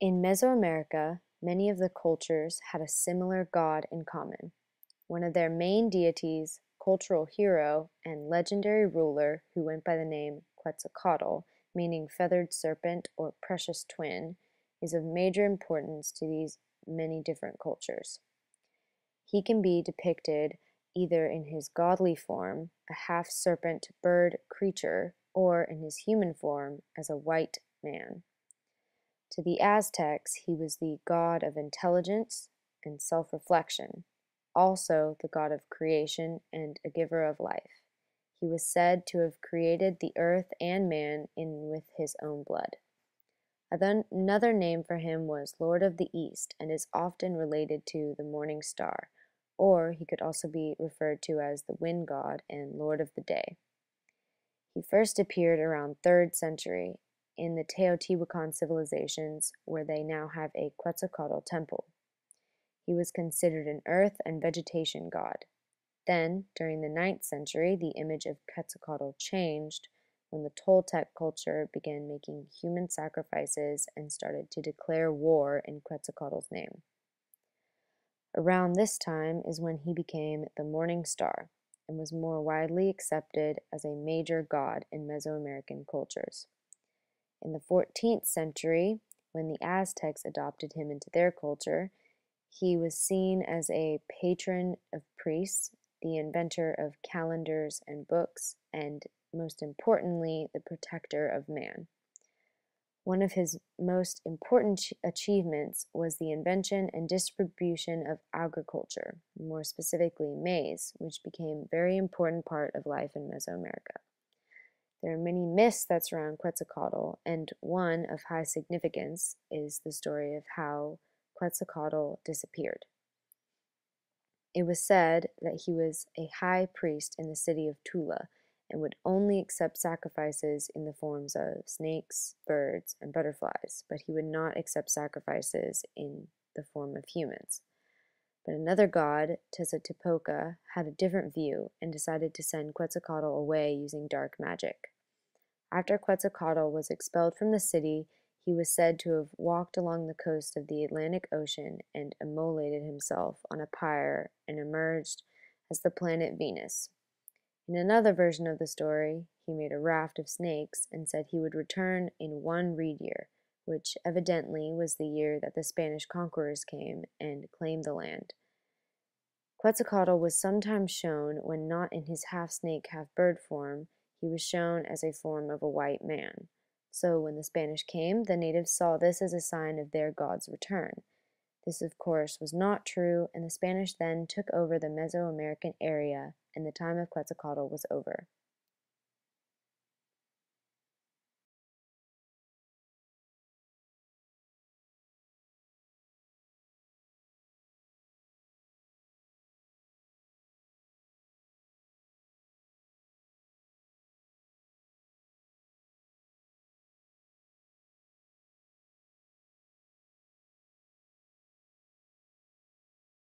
In Mesoamerica, many of the cultures had a similar god in common. One of their main deities, cultural hero, and legendary ruler who went by the name Quetzalcoatl, meaning feathered serpent or precious twin, is of major importance to these many different cultures. He can be depicted either in his godly form, a half-serpent bird creature, or in his human form as a white man. To the Aztecs, he was the god of intelligence and self-reflection, also the god of creation and a giver of life. He was said to have created the earth and man in with his own blood. Another name for him was Lord of the East and is often related to the morning star, or he could also be referred to as the wind god and Lord of the Day. He first appeared around 3rd century in the Teotihuacan civilizations, where they now have a Quetzalcoatl temple. He was considered an earth and vegetation god. Then, during the 9th century, the image of Quetzalcoatl changed when the Toltec culture began making human sacrifices and started to declare war in Quetzalcoatl's name. Around this time is when he became the morning star and was more widely accepted as a major god in Mesoamerican cultures. In the 14th century, when the Aztecs adopted him into their culture, he was seen as a patron of priests, the inventor of calendars and books, and most importantly, the protector of man. One of his most important achievements was the invention and distribution of agriculture, more specifically maize, which became a very important part of life in Mesoamerica. There are many myths that surround Quetzalcoatl, and one of high significance is the story of how Quetzalcoatl disappeared. It was said that he was a high priest in the city of Tula and would only accept sacrifices in the forms of snakes, birds, and butterflies, but he would not accept sacrifices in the form of humans. But another god, Tezcatlipoca, had a different view and decided to send Quetzalcoatl away using dark magic. After Quetzalcoatl was expelled from the city, he was said to have walked along the coast of the Atlantic Ocean and immolated himself on a pyre and emerged as the planet Venus. In another version of the story, he made a raft of snakes and said he would return in one reed year, which evidently was the year that the Spanish conquerors came and claimed the land. Quetzalcoatl was sometimes shown when not in his half-snake, half-bird form. He was shown as a form of a white man. So when the Spanish came, the natives saw this as a sign of their god's return. This, of course, was not true, and the Spanish then took over the Mesoamerican area, and the time of Quetzalcoatl was over.